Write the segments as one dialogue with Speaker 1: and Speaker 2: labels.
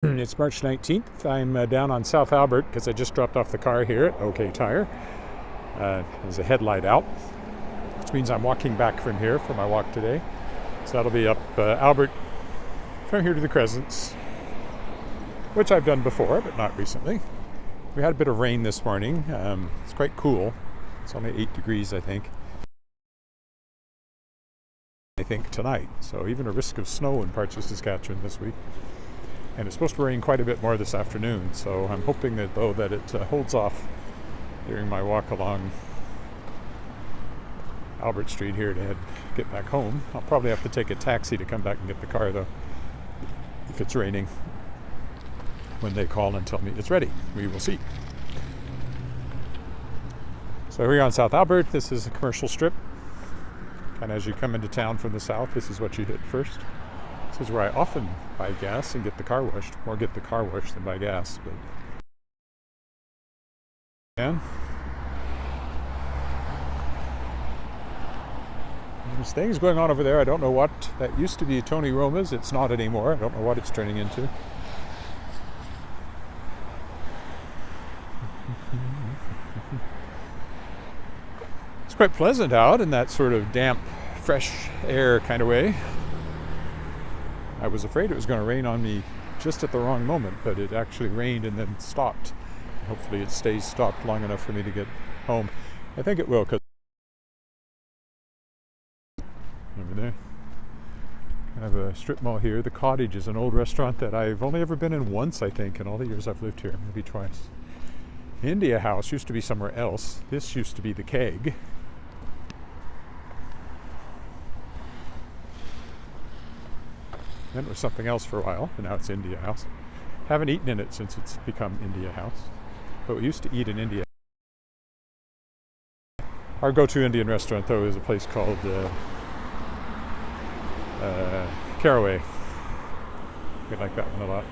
Speaker 1: It's March 19th. I'm down on South Albert because I just dropped off the car here at OK Tire. There's a headlight out, which means I'm walking back from here for my walk today. So that'll be up Albert from here to the Crescents, which I've done before, but not recently. We had a bit of rain this morning. It's quite cool. It's only 8 degrees, I think, tonight. So even a risk of snow in parts of Saskatchewan this week. And it's supposed to rain quite a bit more this afternoon, so I'm hoping that it holds off during my walk along Albert Street here to get back home. I'll probably have to take a taxi to come back and get the car, though, if it's raining, when they call and tell me it's ready. We will see. So here we are on South Albert. This is a commercial strip. And as you come into town from the south, this is what you hit first. This is where I often buy gas and get the car washed. More get the car washed than buy gas. But yeah. There's things going on over there. I don't know what. That used to be Tony Roma's. It's not anymore. I don't know what it's turning into. It's quite pleasant out in that sort of damp, fresh air kind of way. I was afraid it was going to rain on me just at the wrong moment, but it actually rained and then stopped. Hopefully it stays stopped long enough for me to get home. I think it will, because over there, kind of a strip mall here. The Cottage is an old restaurant that I've only ever been in once, I think, in all the years I've lived here, maybe twice. India House used to be somewhere else. This used to be the Keg. Then it was something else for a while, and now it's India House. Haven't eaten in it since it's become India House. But we used to eat in India. Our go-to Indian restaurant, though, is a place called Caraway. We like that one a lot.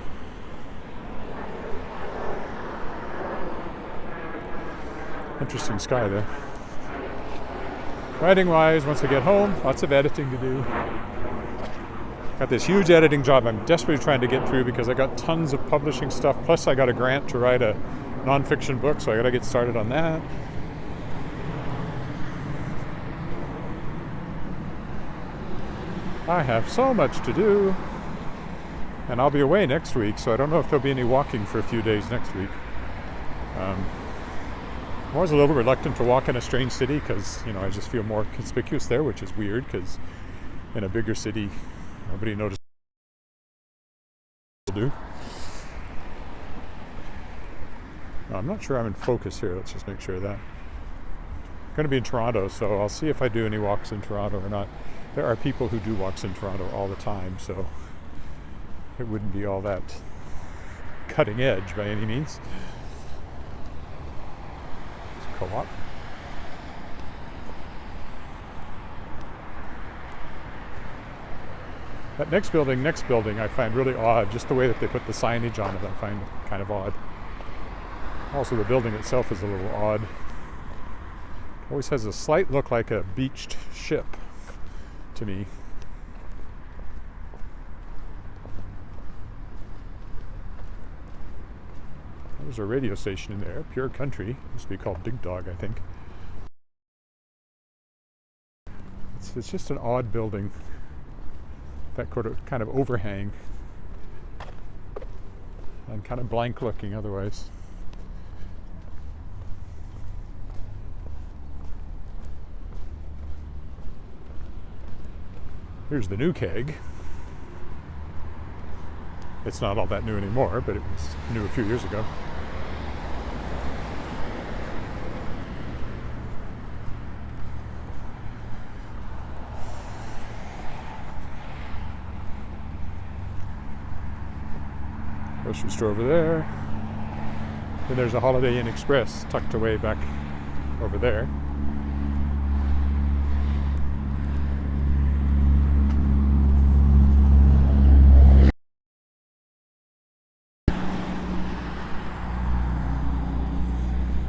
Speaker 1: Interesting sky there. Writing-wise, once I get home, lots of editing to do. Got this huge editing job I'm desperately trying to get through because I got tons of publishing stuff. Plus I got a grant to write a nonfiction book, so I got to get started on that. I have so much to do. And I'll be away next week, so I don't know if there'll be any walking for a few days next week. I'm always a little reluctant to walk in a strange city because, I just feel more conspicuous there, which is weird because in a bigger city, nobody notices. Do. I'm not sure I'm in focus here. Let's just make sure of that. I'm going to be in Toronto, so I'll see if I do any walks in Toronto or not. There are people who do walks in Toronto all the time, so it wouldn't be all that cutting edge by any means. It's co-op. That next building, I find really odd. Just the way that they put the signage on it, I find kind of odd. Also, the building itself is a little odd. Always has a slight look like a beached ship to me. There's a radio station in there, Pure Country. It used to be called Big Dog, I think. It's just an odd building. That kind of overhang and kind of blank looking otherwise. Here's the new Keg. It's not all that new anymore, but it was new a few years ago. Grocery store over there. Then there's a Holiday Inn Express tucked away back over there.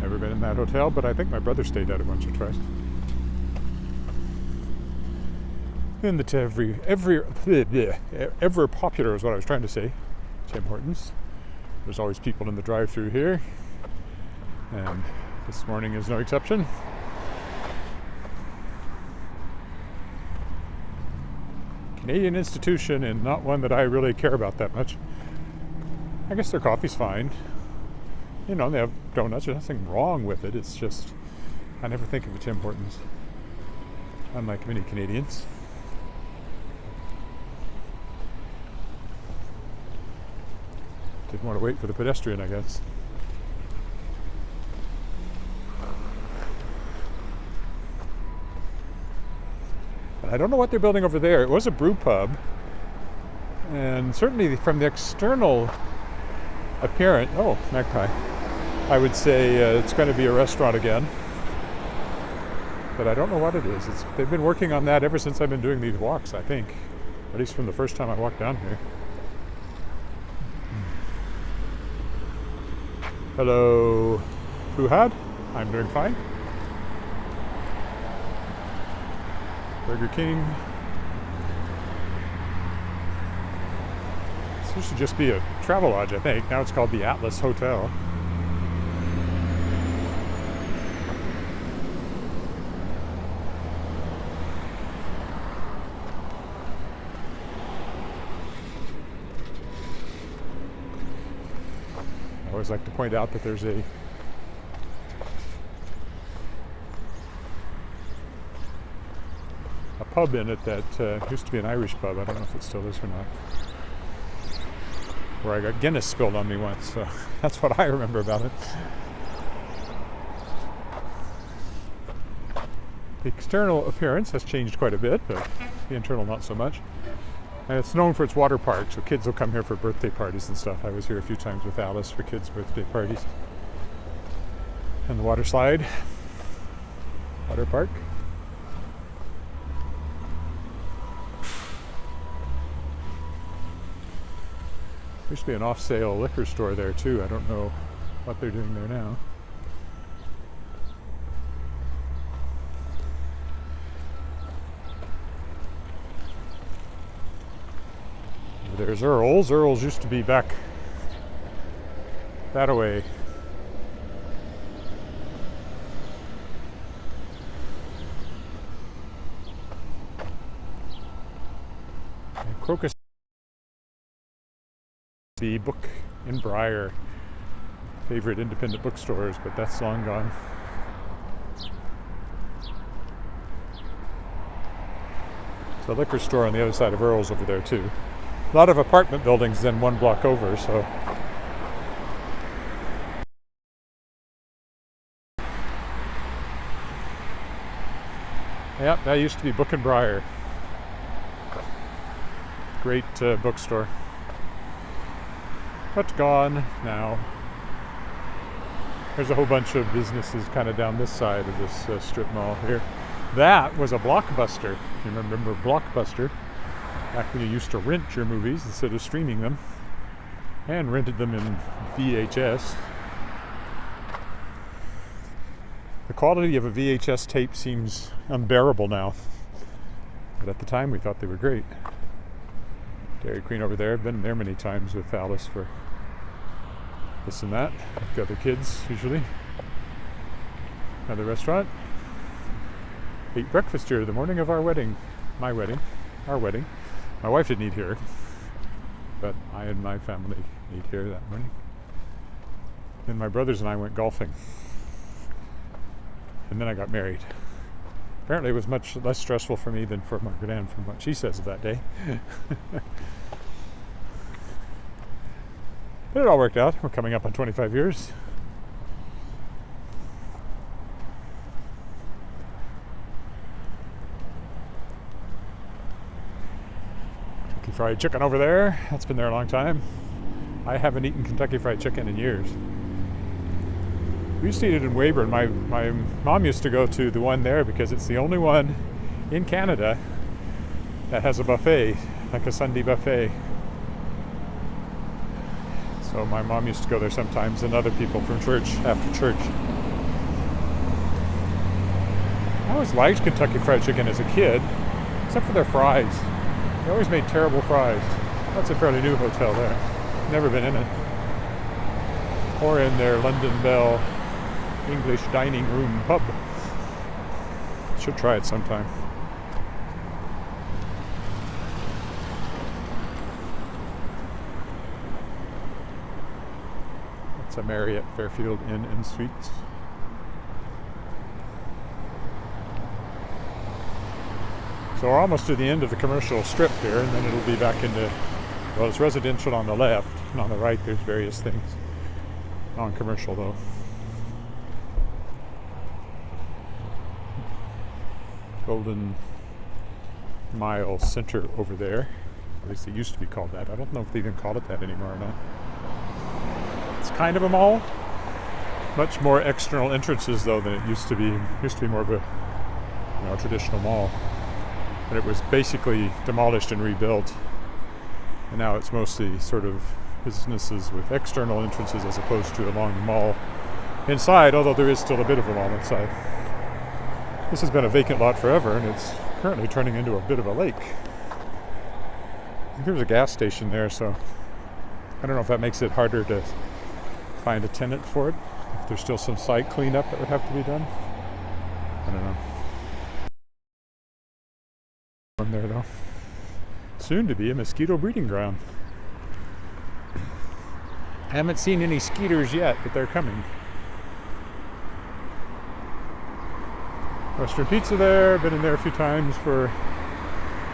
Speaker 1: Never been in that hotel, but I think my brother stayed at it once or twice. And the ever popular is what I was trying to say. Tim Hortons. There's always people in the drive-thru here, and this morning is no exception. Canadian institution, and not one that I really care about that much. I guess their coffee's fine. You know, they have donuts. There's nothing wrong with it. It's just, I never think of a Tim Hortons, unlike many Canadians. Didn't want to wait for the pedestrian, I guess. I don't know what they're building over there. It was a brew pub, and certainly from the external appearance, oh, magpie, I would say it's going to be a restaurant again, but I don't know what it is. They've been working on that ever since I've been doing these walks, I think, at least from the first time I walked down here. Hello, Fuhad. I'm doing fine. Burger King. This used to just be a travel lodge, I think. Now it's called the Atlas Hotel. I always like to point out that there's a pub in it that used to be an Irish pub. I don't know if it still is or not. Where I got Guinness spilled on me once, so that's what I remember about it. The external appearance has changed quite a bit, but the internal not so much. And it's known for its water park, so kids will come here for birthday parties and stuff. I was here a few times with Alice for kids' birthday parties. And the water slide, water park. There used to be an off-sale liquor store there too. I don't know what they're doing there now. There's Earl's. Earl's used to be back that way. And Crocus, the Book in Briar, favorite independent bookstores, but that's long gone. There's a liquor store on the other side of Earl's over there too. A lot of apartment buildings then one block over, so. Yep, that used to be Book and Briar. Great bookstore. But gone now. There's a whole bunch of businesses kind of down this side of this strip mall here. That was a Blockbuster. You remember Blockbuster? Back when you used to rent your movies instead of streaming them, and rented them in VHS. The quality of a VHS tape seems unbearable now, but at the time we thought they were great. Dairy Queen over there. I've been there many times with Alice for this and that, with the other kids usually. Another restaurant. Ate breakfast here the morning of our wedding. My wedding. Our wedding. My wife didn't eat here, but I and my family ate here that morning. Then my brothers and I went golfing. And then I got married. Apparently it was much less stressful for me than for Margaret Ann, from what she says of that day. But it all worked out. We're coming up on 25 years. Kentucky Fried Chicken over there. That's been there a long time. I haven't eaten Kentucky Fried Chicken in years. We used to eat it in Weyburn. My mom used to go to the one there because it's the only one in Canada that has a buffet, like a Sunday buffet. So my mom used to go there sometimes, and other people from church after church. I always liked Kentucky Fried Chicken as a kid, except for their fries. They always made terrible fries. That's a fairly new hotel there. Never been in it. Or in their London Bell English dining room pub. Should try it sometime. It's a Marriott Fairfield Inn and Suites. So we're almost to the end of the commercial strip here, and then it'll be back into, well, it's residential on the left, and on the right there's various things. Non-commercial though. Golden Mile Center over there. At least it used to be called that. I don't know if they even call it that anymore or not. It's kind of a mall. Much more external entrances though than it used to be. It used to be more of a traditional mall. But it was basically demolished and rebuilt. And now it's mostly sort of businesses with external entrances as opposed to a long mall inside, although there is still a bit of a mall inside. This has been a vacant lot forever, and it's currently turning into a bit of a lake. I think there's a gas station there, so I don't know if that makes it harder to find a tenant for it. If there's still some site cleanup that would have to be done. I don't know. There though. Soon to be a mosquito breeding ground. I haven't seen any skeeters yet, but they're coming. Western Pizza there. Been in there a few times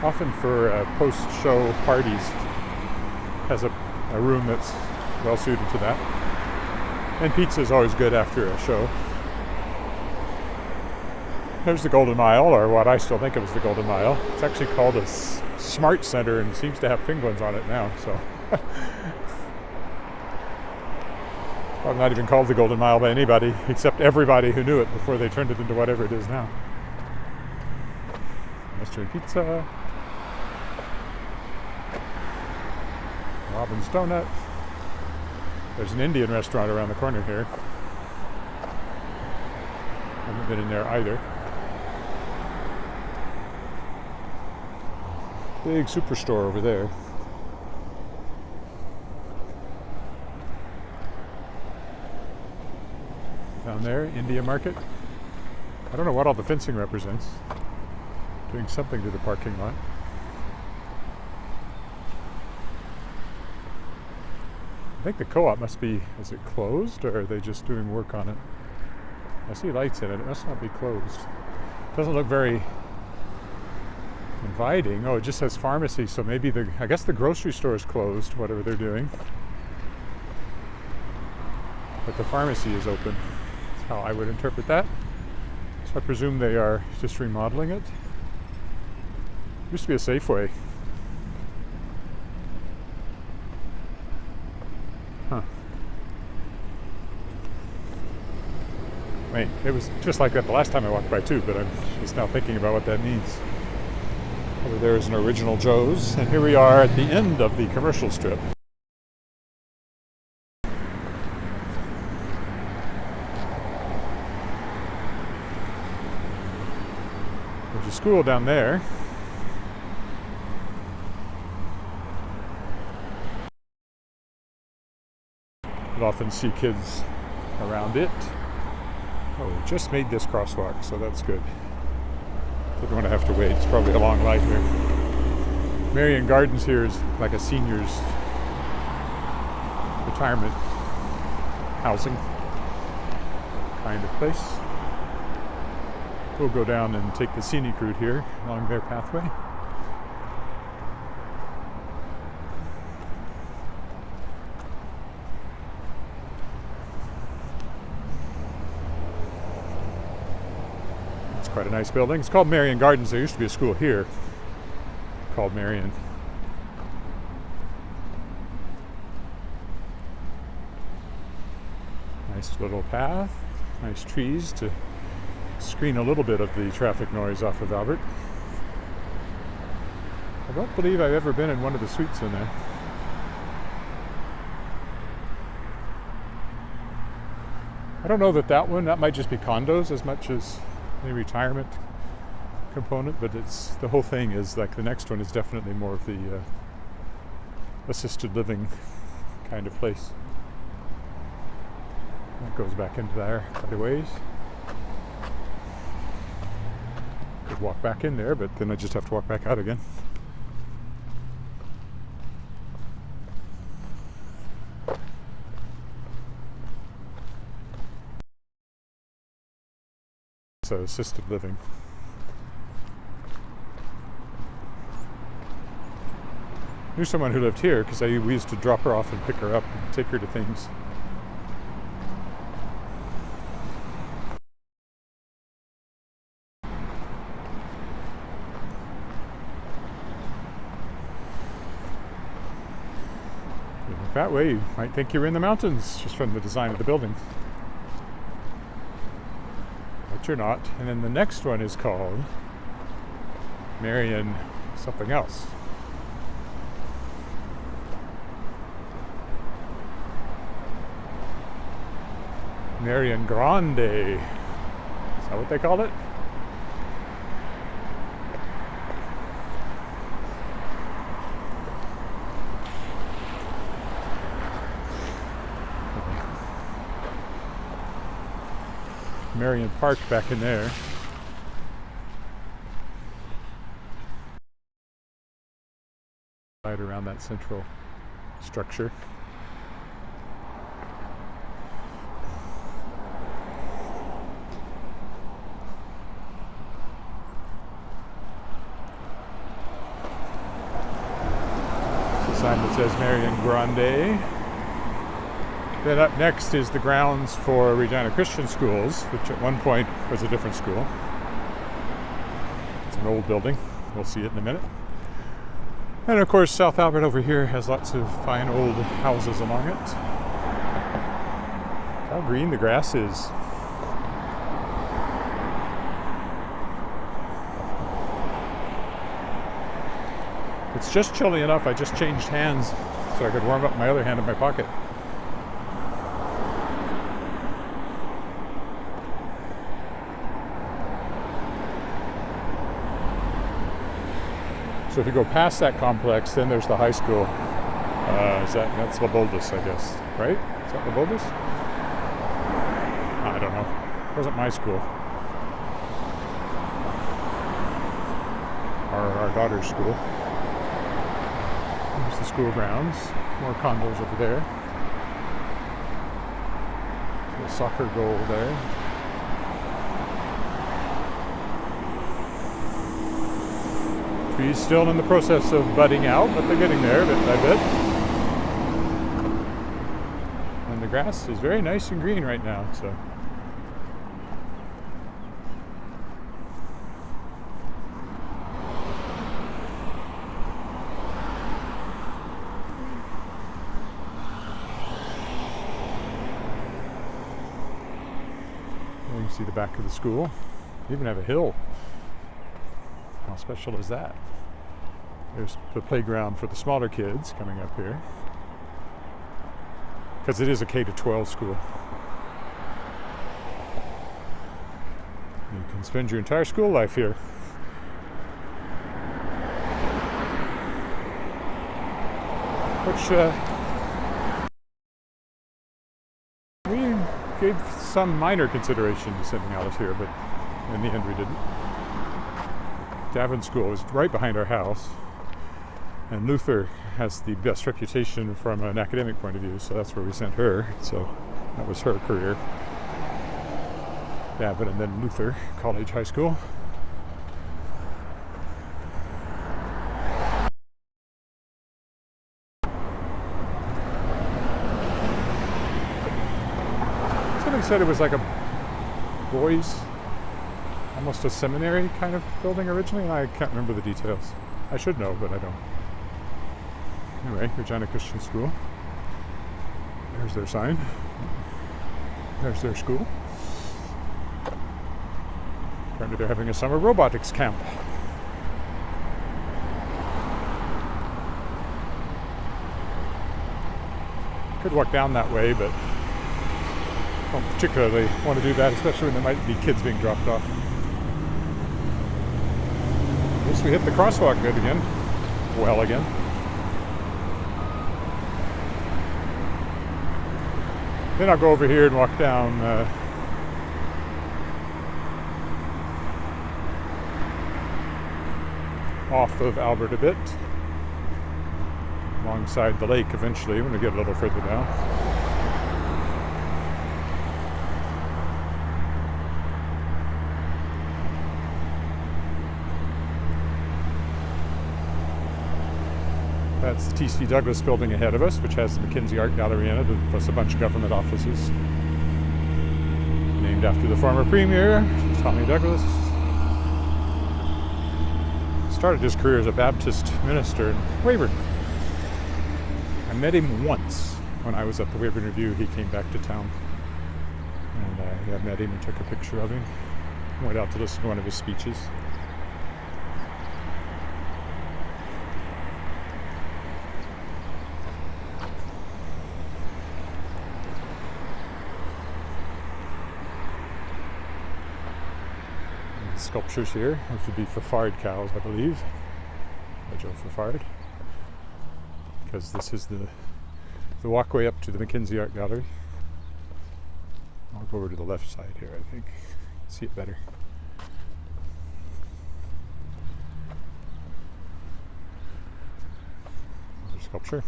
Speaker 1: often for post-show parties. Has a room that's well suited to that. And pizza is always good after a show. There's the Golden Mile, or what I still think of as the Golden Mile. It's actually called a Smart Center and seems to have penguins on it now, so. Probably not even called the Golden Mile by anybody, except everybody who knew it before they turned it into whatever it is now. Western Pizza. Robin's Donut. There's an Indian restaurant around the corner here. Haven't been in there either. Big superstore over there. Down there, India Market. I don't know what all the fencing represents. Doing something to the parking lot. I think the co-op must be, is it closed or are they just doing work on it? I see lights in it. It must not be closed. Doesn't look very inviting. Oh, it just says pharmacy, so maybe I guess the grocery store is closed, whatever they're doing. But the pharmacy is open. That's how I would interpret that. So I presume they are just remodeling it. Used to be a Safeway. Huh. Wait, it was just like that the last time I walked by too, but I'm just now thinking about what that means. Over there is an original Joe's, and here we are at the end of the commercial strip. There's a school down there. You'll often see kids around it. Oh, we just made this crosswalk, so that's good. Don't want to have to wait. It's probably a long light here. Marion Gardens here is like a senior's retirement housing kind of place. We'll go down and take the scenic route here along their pathway. Quite a nice building. It's called Marion Gardens. There used to be a school here called Marion. Nice little path. Nice trees to screen a little bit of the traffic noise off of Albert. I don't believe I've ever been in one of the suites in there. I don't know that one might just be condos as much as a retirement component, but the whole thing is like the next one is definitely more of the assisted living kind of place. That goes back into there other ways. Could walk back in there, but then I just have to walk back out again. So assisted living. I knew someone who lived here because we used to drop her off and pick her up and take her to things. That way you might think you're in the mountains just from the design of the building. But you're not. And then the next one is called Marion something else. Marion Grande. Is that what they called it? Marion Park back in there. Right around that central structure. It's a sign that says Marion Grande. Then up next is the grounds for Regina Christian Schools, which at one point was a different school. It's an old building. We'll see it in a minute. And of course, South Albert over here has lots of fine old houses along it. How green the grass is. It's just chilly enough. I just changed hands so I could warm up my other hand in my pocket. So if you go past that complex, then there's the high school. That's La Boldis, I guess, right? Is that La Boldis? I don't know. It wasn't my school. Our daughter's school. There's the school grounds. More condos over there. The soccer goal there. Trees still in the process of budding out, but they're getting there bit by bit. And the grass is very nice and green right now, so. You can see the back of the school. You even have a hill. How special is that? There's the playground for the smaller kids coming up here. Because it is a K-12 school. You can spend your entire school life here. Which we gave some minor consideration to sending Alice here, but in the end we didn't. Davin School is right behind our house, and Luther has the best reputation from an academic point of view, so that's where we sent her. So that was her career. Davin and then Luther College High School. Somebody said it was like a boys' almost a seminary kind of building originally, and I can't remember the details. I should know, but I don't. Anyway, Regina Christian School. There's their sign. There's their school. Apparently they're having a summer robotics camp. Could walk down that way, but don't particularly want to do that, especially when there might be kids being dropped off. At least we hit the crosswalk good again. Well again. Then I'll go over here and walk down off of Albert a bit, alongside the lake eventually when we get a little further down. That's the T.C. Douglas building ahead of us, which has the Mckenzie Art Gallery in it, plus a bunch of government offices. Named after the former Premier, Tommy Douglas. Started his career as a Baptist minister in Weyburn. I met him once when I was at the Weyburn Review. He came back to town, and I met him and took a picture of him. Went out to listen to one of his speeches. Sculptures here, which would be Fafard cows, I believe, by Joe Fafard, because this is the walkway up to the Mckenzie Art Gallery. I'll go over to the left side here, I think. See it better. Another sculpture.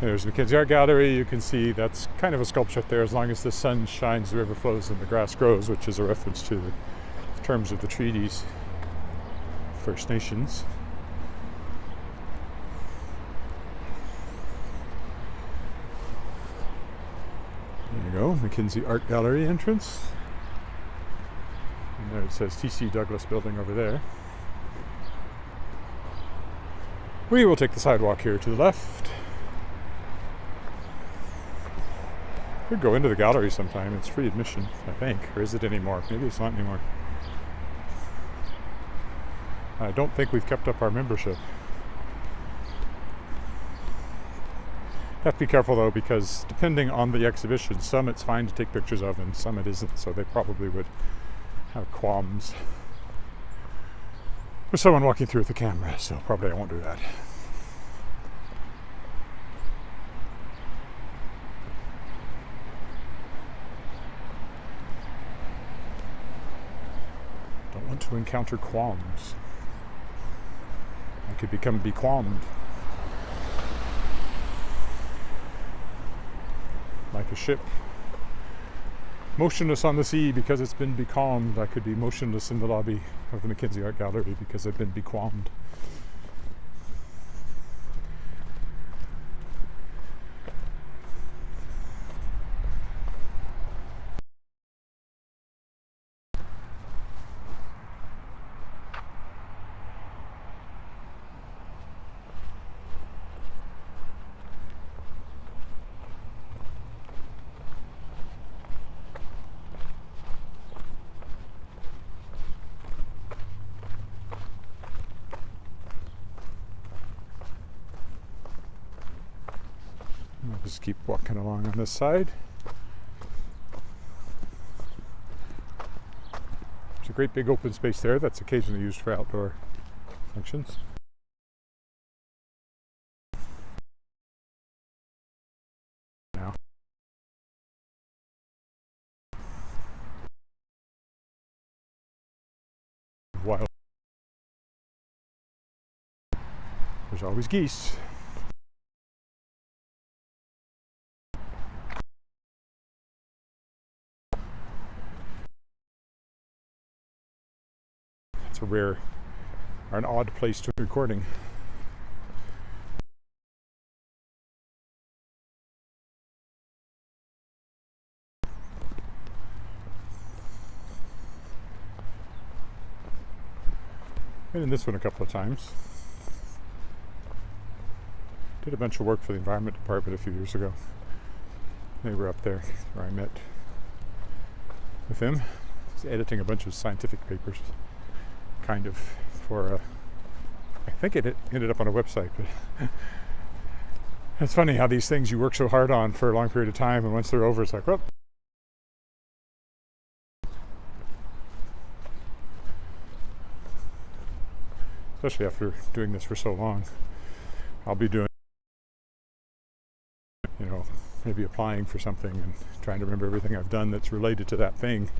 Speaker 1: There's the Mckenzie Art Gallery. You can see that's kind of a sculpture up there. As long as the sun shines, the river flows and the grass grows, which is a reference to the terms of the treaties, First Nations. There you go, Mckenzie Art Gallery entrance. And there it says T.C. Douglas building over there. We will take the sidewalk here to the left. Could go into the gallery sometime. It's free admission, I think. Or is it anymore? Maybe it's not anymore. I don't think we've kept up our membership. Have to be careful though, because depending on the exhibition, some it's fine to take pictures of and some it isn't, so they probably would have qualms with someone walking through with a camera, so probably I won't do that. To encounter qualms. I could become bequalmed. Like a ship motionless on the sea because it's been becalmed. I could be motionless in the lobby of the Mckenzie Art Gallery because I've been becalmed. I'll just keep walking along on this side. There's a great big open space there that's occasionally used for outdoor functions. Now, wild. There's always geese. It's a rare or an odd place to be recording. Been in this one a couple of times. Did a bunch of work for the Environment Department a few years ago. They were up there where I met with him. He's editing a bunch of scientific papers, kind of, for I think it ended up on a website, but It's funny how these things you work so hard on for a long period of time, and once they're over, it's like, well. Especially after doing this for so long. I'll be doing, maybe applying for something and trying to remember everything I've done that's related to that thing.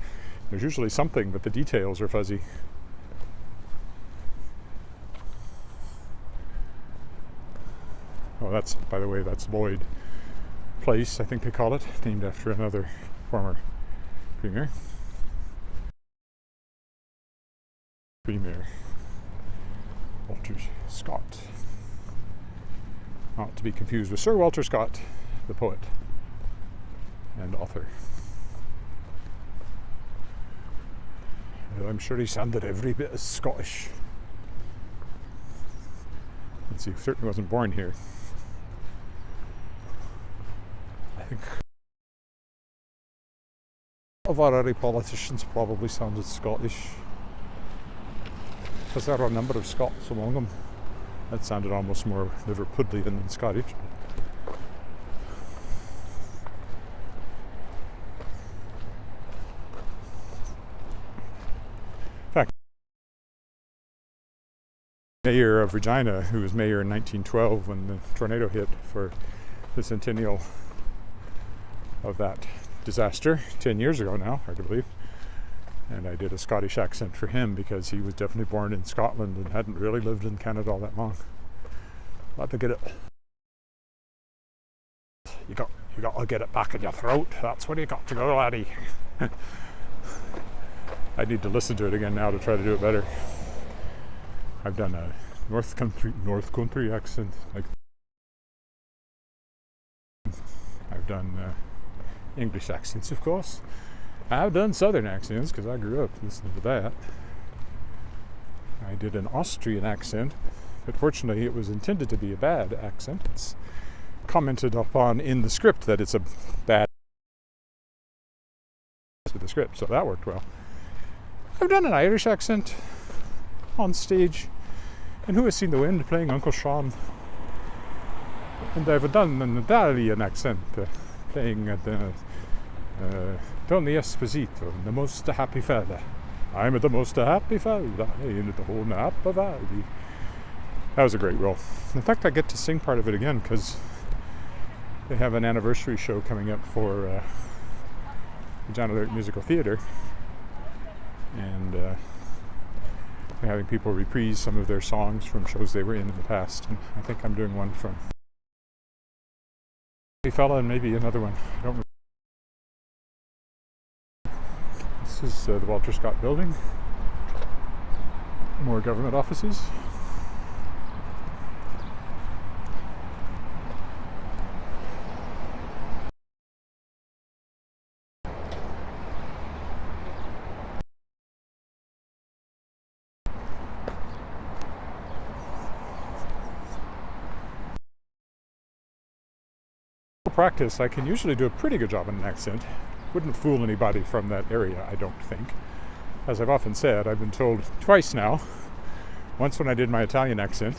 Speaker 1: There's usually something, but the details are fuzzy. Oh, by the way, that's Lloyd Place, I think they call it, named after another former premier. Walter Scott. Not to be confused with Sir Walter Scott, the poet and author. I'm sure he sounded every bit as Scottish. He certainly wasn't born here. I think of our early politicians probably sounded Scottish, because there are a number of Scots among them. That sounded almost more Liverpudlian than Scottish. In fact, mayor of Regina, who was mayor in 1912 when the tornado hit for the centennial of that disaster, 10 years ago now, hard to believe. And I did a Scottish accent for him because he was definitely born in Scotland and hadn't really lived in Canada all that long. Got to get it. You got to get it back in your throat. That's where you got to go, laddie. I need to listen to it again now to try to do it better. I've done a North Country accent. I've done English accents, of course. I've done Southern accents because I grew up listening to that. I did an Austrian accent, but fortunately it was intended to be a bad accent. It's commented upon in the script that it's a bad to the script, so that worked well. I've done an Irish accent on stage, and Who Has Seen the Wind playing Uncle Sean. And I've done an Italian accent playing Tony Esposito, the most happy fella. I'm the most happy fella in the whole Napa Valley. That was a great role. In fact, I get to sing part of it again because they have an anniversary show coming up for Regina Lyric Musical Theatre, and they're having people reprise some of their songs from shows they were in the past. And I think I'm doing one from Happy Fella and maybe another one. I don't remember. This is the Walter Scott Building. More government offices. Practice, I can usually do a pretty good job in an accent. Wouldn't fool anybody from that area, I don't think. As I've often said, I've been told twice now, once when I did my Italian accent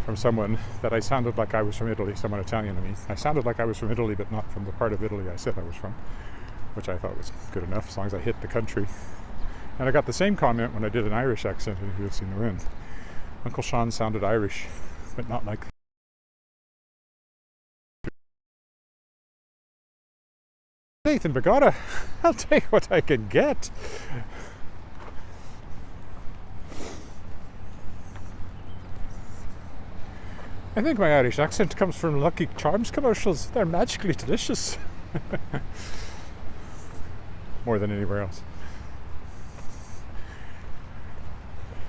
Speaker 1: from someone, that I sounded like I was from Italy, someone Italian to me. I sounded like I was from Italy, but not from the part of Italy I said I was from, which I thought was good enough, as long as I hit the country. And I got the same comment when I did an Irish accent in Who Has Seen the Wind. Uncle Sean sounded Irish, but not like Nathan Bogota. I'll take what I can get. I think my Irish accent comes from Lucky Charms commercials. They're magically delicious. More than anywhere else.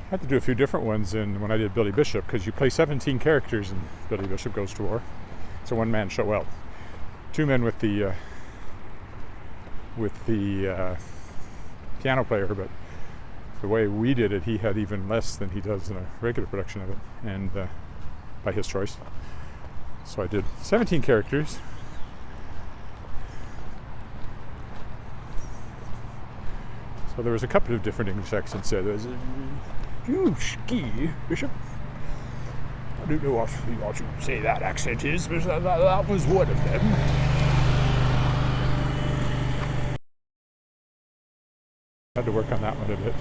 Speaker 1: I had to do a few different ones when I did Billy Bishop, because you play 17 characters in Billy Bishop Goes to War. It's a one-man show. Well, two men with the piano player, but the way we did it, he had even less than he does in a regular production of it, and by his choice. So I did 17 characters. So there was a couple of different English accents there. There was you ski, Bishop. I don't know what you say that accent is, but that was one of them. Had to work on that one a bit.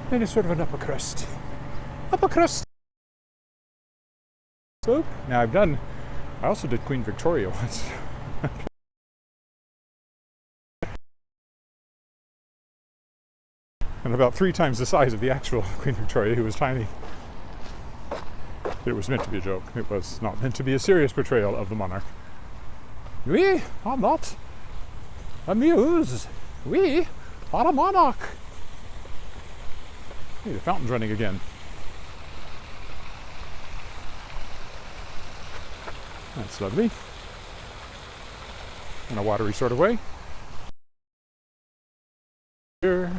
Speaker 1: Then it's sort of an upper crust. Upper crust! So, now I also did Queen Victoria once. And about 3 times the size of the actual Queen Victoria, who was tiny. It was meant to be a joke. It was not meant to be a serious portrayal of the monarch. We are not amused. We are a monarch. Hey, the fountain's running again. That's lovely. In a watery sort of way. Here.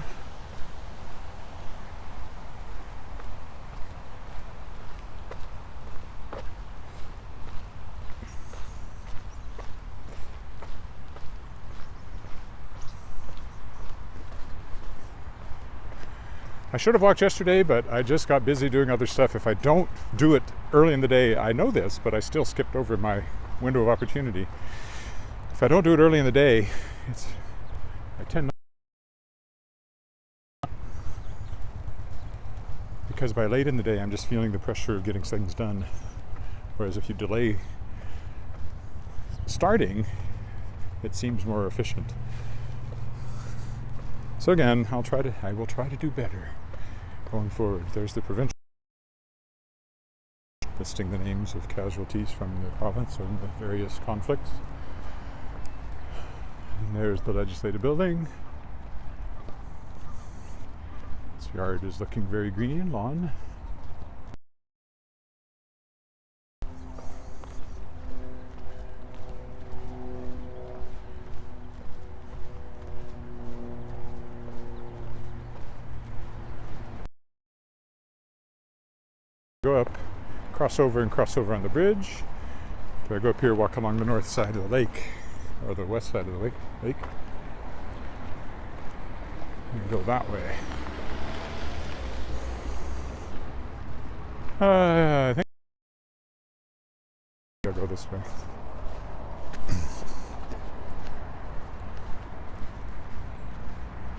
Speaker 1: I should have walked yesterday, but I just got busy doing other stuff. If I don't do it early in the day, I know this, but I still skipped over my window of opportunity. If I don't do it early in the day, I tend not, because by late in the day, I'm just feeling the pressure of getting things done. Whereas if you delay starting, it seems more efficient. So again, I will try to do better going forward. There's the provincial listing the names of casualties from the province or the various conflicts. And there's the legislative building. This yard is looking very green and lawn. Go up, cross over on the bridge. Do I go up here, walk along the north side of the lake, or the west side of the lake? And go that way. I think I'll go this way.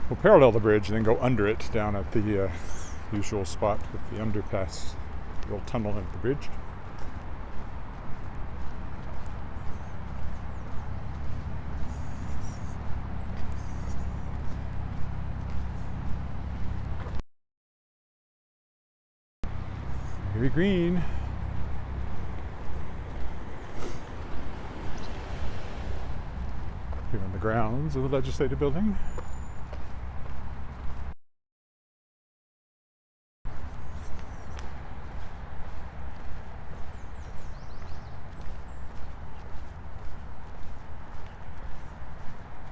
Speaker 1: We'll parallel the bridge and then go under it down at the usual spot with the underpass. Little tunnel under the bridge. Very green. Here on the grounds of the legislative building.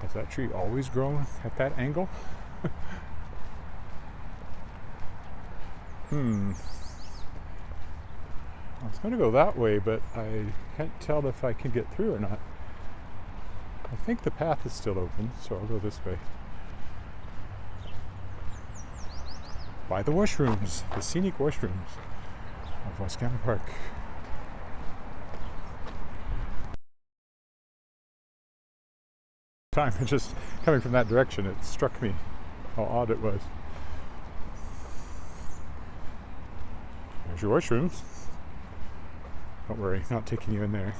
Speaker 1: Has that tree always grown at that angle? I was going to go that way, but I can't tell if I can get through or not. I think the path is still open, so I'll go this way. By the washrooms, the scenic washrooms of Mckenzie Park. Time, just coming from that direction, it struck me how odd it was. There's your washrooms. Don't worry, not taking you in there.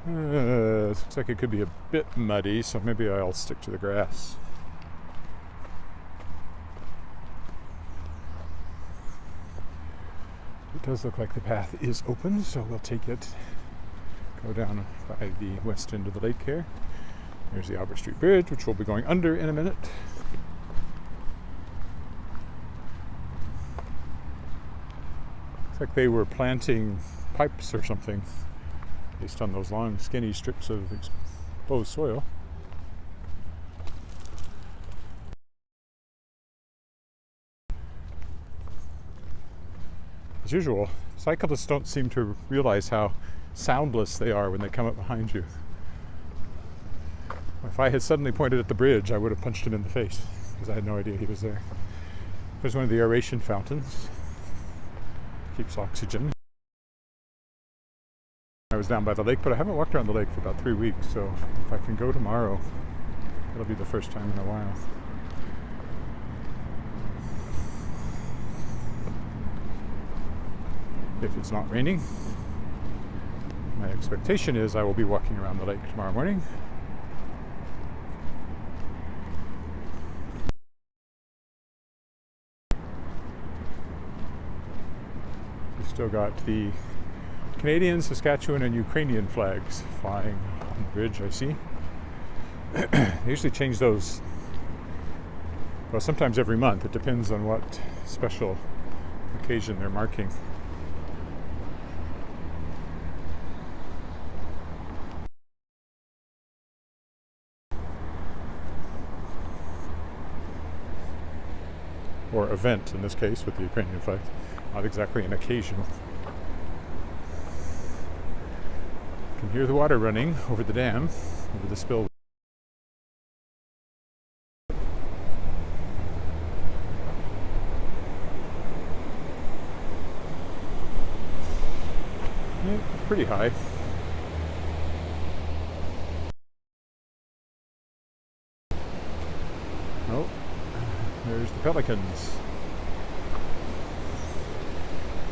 Speaker 1: Looks like it could be a bit muddy, so maybe I'll stick to the grass. It does look like the path is open, so we'll take it. Go down by the west end of the lake here. There's the Albert Street Bridge, which we'll be going under in a minute. Looks like they were planting pipes or something based on those long, skinny strips of exposed soil. As usual, cyclists don't seem to realize how soundless they are when they come up behind you. If I had suddenly pointed at the bridge, I would have punched him in the face because I had no idea he was there. There's one of the aeration fountains. Keeps oxygen. I was down by the lake, but I haven't walked around the lake for about 3 weeks, so if I can go tomorrow, it'll be the first time in a while. If it's not raining, my expectation is I will be walking around the lake tomorrow morning. We've still got the Canadian, Saskatchewan, and Ukrainian flags flying on the bridge, I see. They usually change those, well, sometimes every month. It depends on what special occasion they're marking. Or event, in this case, with the Ukrainian flag. Not exactly an occasion. You can hear the water running over the dam, over the spill. Yeah, it's pretty high. Oh, there's the pelicans.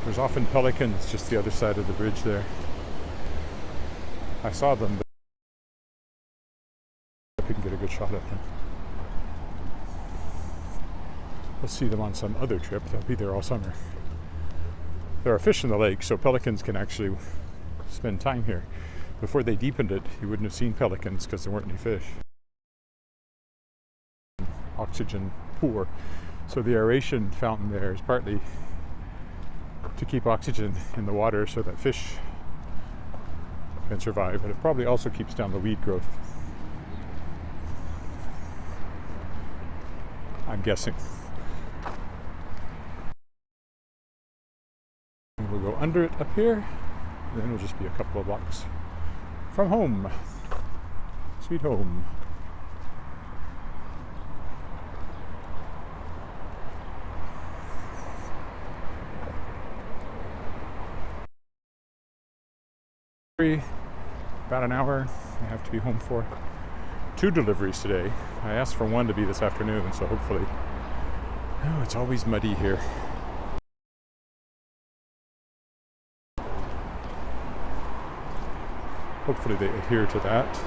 Speaker 1: There's often pelicans just the other side of the bridge there. I saw them, but I couldn't get a good shot at them. We'll see them on some other trip. They'll be there all summer. There are fish in the lake, so pelicans can actually spend time here. Before they deepened it, you wouldn't have seen pelicans because there weren't any fish. Oxygen poor. So the aeration fountain there is partly to keep oxygen in the water so that fish can survive, but it probably also keeps down the weed growth. I'm guessing. And we'll go under it up here, and then it'll just be a couple of blocks from home. Sweet home. About an hour I have to be home for. 2 deliveries today. I asked for one to be this afternoon, so hopefully. Oh, it's always muddy here. Hopefully they adhere to that.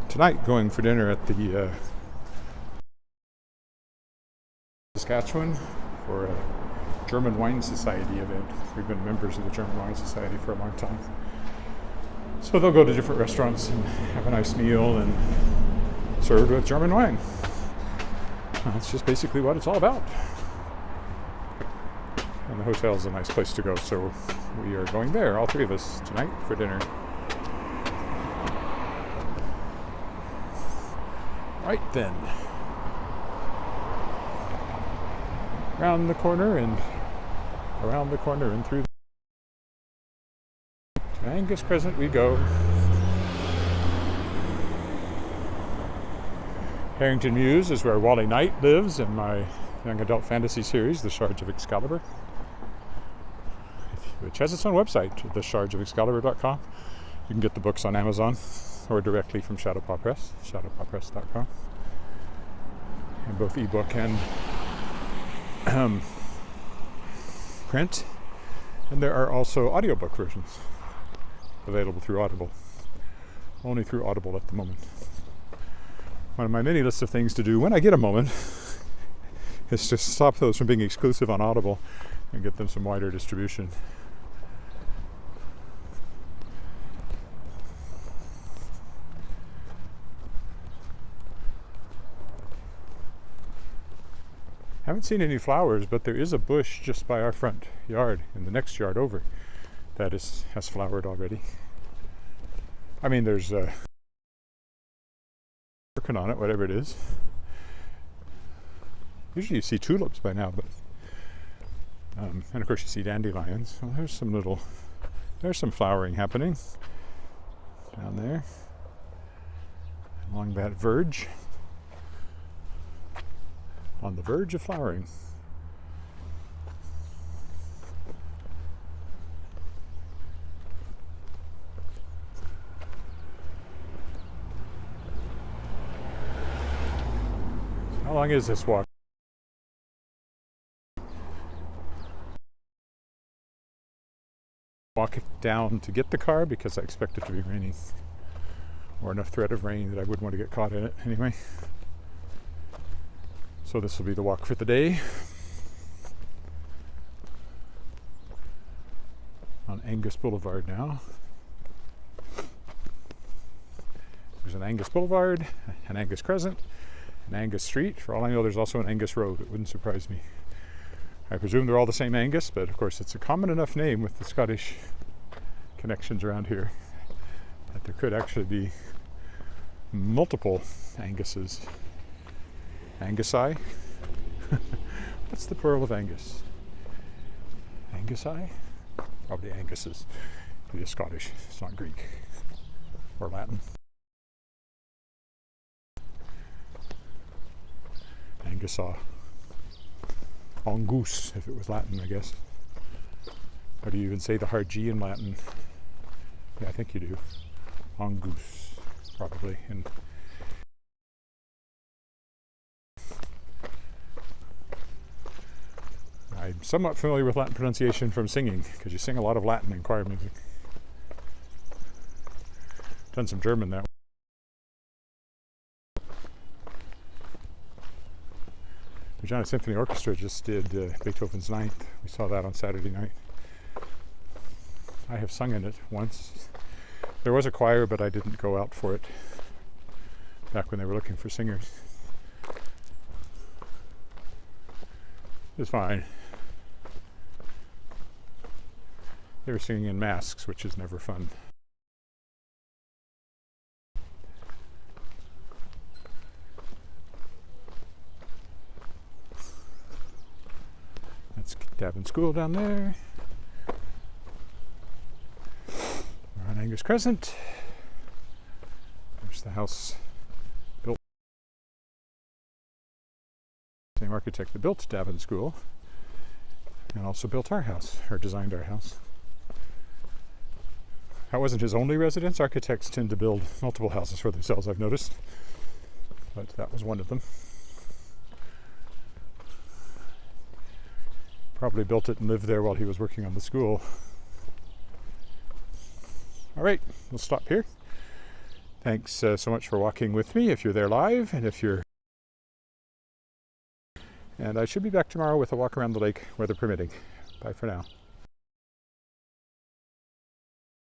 Speaker 1: Tonight, going for dinner at the Saskatchewan for a German Wine Society event. We've been members of the German Wine Society for a long time. So they'll go to different restaurants and have a nice meal and served with German wine. That's just basically what it's all about. And the hotel's a nice place to go, so we are going there, all 3 of us, tonight for dinner. Right then. Around the corner and around the corner and through to Angus Crescent we go. Harrington Mews is where Wally Knight lives in my young adult fantasy series, The Shards of Excalibur, which has its own website, theshardsofexcalibur.com. You can get the books on Amazon or directly from Shadowpaw Press, shadowpawpress.com, in both ebook and print. And there are also audiobook versions available through Audible. Only through Audible at the moment. One of my many lists of things to do when I get a moment is to stop those from being exclusive on Audible and get them some wider distribution. Haven't seen any flowers, but there is a bush just by our front yard, in the next yard over, that has flowered already. I mean, there's working on it, whatever it is. Usually you see tulips by now, but and of course you see dandelions. Well, there's some flowering happening down there along that verge. on the verge of flowering. How long is this walk? Walk down to get the car because I expect it to be raining, or enough threat of rain that I wouldn't want to get caught in it anyway. So this will be the walk for the day. On Angus Boulevard now. There's an Angus Boulevard, an Angus Crescent, an Angus Street. For all I know, there's also an Angus Road. It wouldn't surprise me. I presume they're all the same Angus, but of course it's a common enough name with the Scottish connections around here that there could actually be multiple Anguses. Angusi? What's the plural of Angus? Angusi? Probably Anguses. It is Scottish, it's not Greek or Latin. Angusa. Angus, if it was Latin, I guess. How do you even say the hard G in Latin? Yeah, I think you do. Angus, probably. And I'm somewhat familiar with Latin pronunciation from singing, because you sing a lot of Latin in choir music. Done some German that way. Regina Symphony Orchestra just did Beethoven's Ninth. We saw that on Saturday night. I have sung in it once. There was a choir, but I didn't go out for it back when they were looking for singers. It was fine. They were singing in masks, which is never fun. Davin School down there. We're on Angus Crescent. There's the house built. Same architect that built Davin School and also built our house, or designed our house. That wasn't his only residence. Architects tend to build multiple houses for themselves, I've noticed. But that was one of them. Probably built it and lived there while he was working on the school. All right, we'll stop here. Thanks so much for walking with me if you're there live, and I should be back tomorrow with a walk around the lake, weather permitting. Bye for now.